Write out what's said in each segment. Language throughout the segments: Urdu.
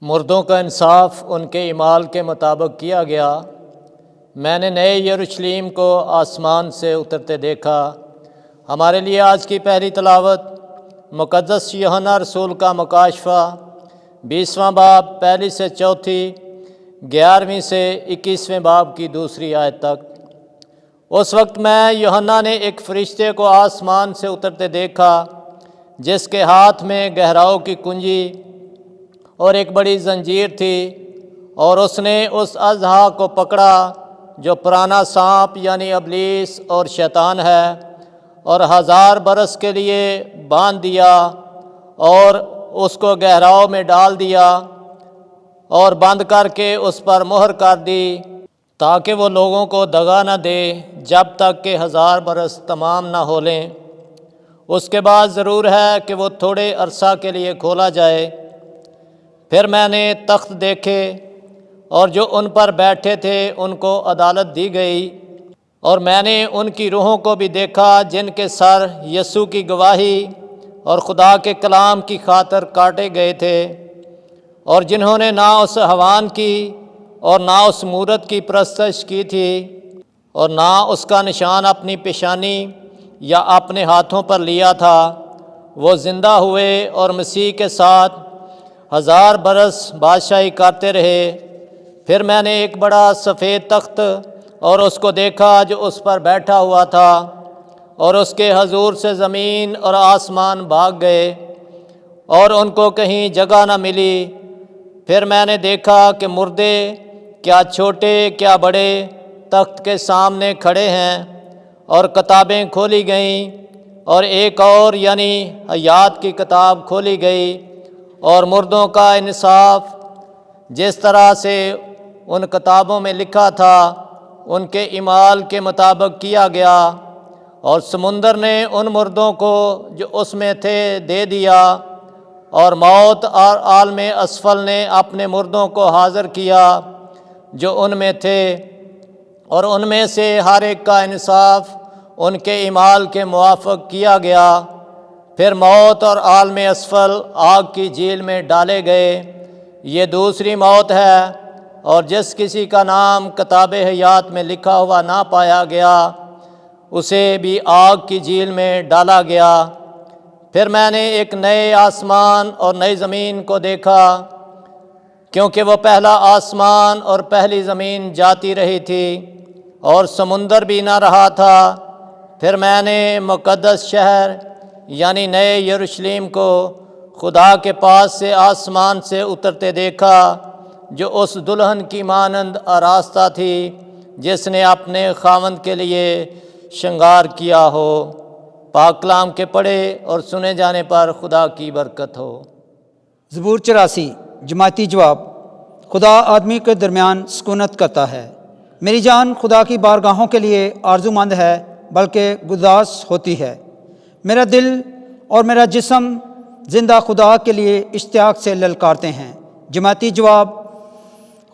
مردوں کا انصاف ان کے اعمال کے مطابق کیا گیا۔ میں نے نئے یروشلم کو آسمان سے اترتے دیکھا۔ ہمارے لیے آج کی پہلی تلاوت مقدس یوحنا رسول کا مکاشفہ 20واں باب پہلی سے چوتھی، 11ویں سے 21ویں باب کی دوسری آیت تک۔ اس وقت میں یوحنا نے ایک فرشتے کو آسمان سے اترتے دیکھا، جس کے ہاتھ میں گہراؤں کی کنجی اور ایک بڑی زنجیر تھی، اور اس نے اس اژدہا کو پکڑا جو پرانا سانپ یعنی ابلیس اور شیطان ہے، اور 1000 برس کے لیے باندھ دیا اور اس کو گہراؤں میں ڈال دیا اور بند کر کے اس پر مہر کر دی، تاکہ وہ لوگوں کو دغا نہ دے جب تک کہ 1000 برس تمام نہ ہو لیں۔ اس کے بعد ضرور ہے کہ وہ تھوڑے عرصہ کے لیے کھولا جائے۔ پھر میں نے تخت دیکھے، اور جو ان پر بیٹھے تھے ان کو عدالت دی گئی، اور میں نے ان کی روحوں کو بھی دیکھا جن کے سر یسوع کی گواہی اور خدا کے کلام کی خاطر کاٹے گئے تھے، اور جنہوں نے نہ اس حیوان کی اور نہ اس مورت کی پرستش کی تھی، اور نہ اس کا نشان اپنی پیشانی یا اپنے ہاتھوں پر لیا تھا، وہ زندہ ہوئے اور مسیح کے ساتھ 1000 برس بادشاہی کرتے رہے۔ پھر میں نے ایک بڑا سفید تخت اور اس کو دیکھا جو اس پر بیٹھا ہوا تھا، اور اس کے حضور سے زمین اور آسمان بھاگ گئے، اور ان کو کہیں جگہ نہ ملی۔ پھر میں نے دیکھا کہ مردے، کیا چھوٹے کیا بڑے، تخت کے سامنے کھڑے ہیں، اور کتابیں کھولی گئیں، اور ایک اور یعنی حیات کی کتاب کھولی گئی، اور مردوں کا انصاف جس طرح سے ان کتابوں میں لکھا تھا ان کے اعمال کے مطابق کیا گیا، اور سمندر نے ان مردوں کو جو اس میں تھے دے دیا، اور موت اور عالم اسفل نے اپنے مردوں کو حاضر کیا جو ان میں تھے، اور ان میں سے ہر ایک کا انصاف ان کے اعمال کے موافق کیا گیا۔ پھر موت اور عالم اسفل آگ کی جھیل میں ڈالے گئے۔ یہ دوسری موت ہے، اور جس کسی کا نام کتاب حیات میں لکھا ہوا نہ پایا گیا، اسے بھی آگ کی جھیل میں ڈالا گیا۔ پھر میں نے ایک نئے آسمان اور نئی زمین کو دیکھا، کیونکہ وہ پہلا آسمان اور پہلی زمین جاتی رہی تھی، اور سمندر بھی نہ رہا تھا۔ پھر میں نے مقدس شہر یعنی نئے یروشلم کو خدا کے پاس سے آسمان سے اترتے دیکھا، جو اس دلہن کی مانند آراستہ تھی جس نے اپنے خاوند کے لیے شنگار کیا ہو۔ پاک کلام کے پڑھے اور سنے جانے پر خدا کی برکت ہو۔ زبور 84 جماعتی جواب۔ خدا آدمی کے درمیان سکونت کرتا ہے۔ میری جان خدا کی بارگاہوں کے لیے آرزو مند ہے، بلکہ گداز ہوتی ہے۔ میرا دل اور میرا جسم زندہ خدا کے لیے اشتیاق سے للکارتے ہیں۔ جماعتی جواب۔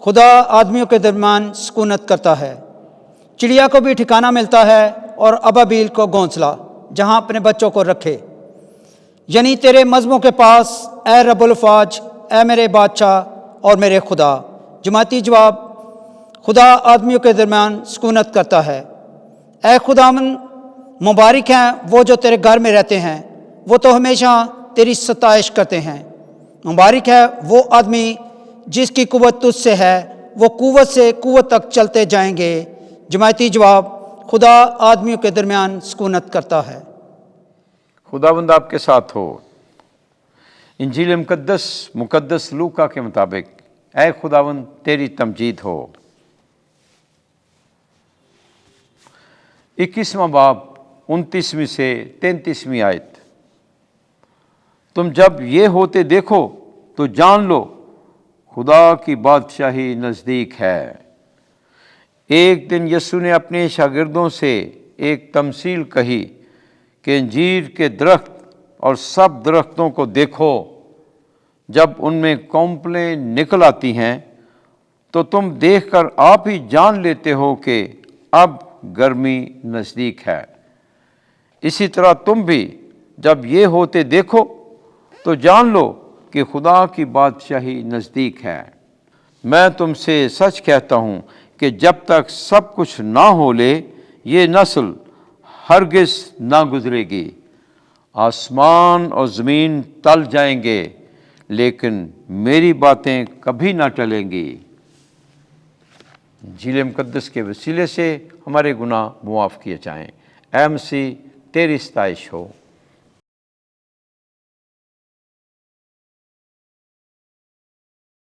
خدا آدمیوں کے درمیان سکونت کرتا ہے۔ چڑیا کو بھی ٹھکانہ ملتا ہے اور ابابیل کو گھونسلہ جہاں اپنے بچوں کو رکھے، یعنی تیرے مذہبوں کے پاس، اے رب الافواج، اے میرے بادشاہ اور میرے خدا۔ جماعتی جواب۔ خدا آدمیوں کے درمیان سکونت کرتا ہے۔ اے خداوند، مبارک ہیں وہ جو تیرے گھر میں رہتے ہیں، وہ تو ہمیشہ تیری ستائش کرتے ہیں۔ مبارک ہے وہ آدمی جس کی قوت تجھ سے ہے، وہ قوت سے قوت تک چلتے جائیں گے۔ جماعتی جواب۔ خدا آدمیوں کے درمیان سکونت کرتا ہے۔ خداوند آپ کے ساتھ ہو۔ انجیل مقدس لوکا کے مطابق اے خداوند تیری تمجید ہو۔ 21واں باب 29ویں سے 33ویں آیت۔ تم جب یہ ہوتے دیکھو تو جان لو خدا کی بادشاہی نزدیک ہے۔ ایک دن یسوع نے اپنے شاگردوں سے ایک تمثیل کہی کہ انجیر کے درخت اور سب درختوں کو دیکھو، جب ان میں کونپلیں نکل آتی ہیں تو تم دیکھ کر آپ ہی جان لیتے ہو کہ اب گرمی نزدیک ہے۔ اسی طرح تم بھی جب یہ ہوتے دیکھو تو جان لو کہ خدا کی بادشاہی نزدیک ہے۔ میں تم سے سچ کہتا ہوں کہ جب تک سب کچھ نہ ہو لے یہ نسل ہرگز نہ گزرے گی۔ آسمان اور زمین ٹل جائیں گے لیکن میری باتیں کبھی نہ ٹلیں گی۔ انجیل مقدس کے وسیلے سے ہمارے گناہ معاف کیے جائیں۔ اے مسیح تیری ستائش ہو۔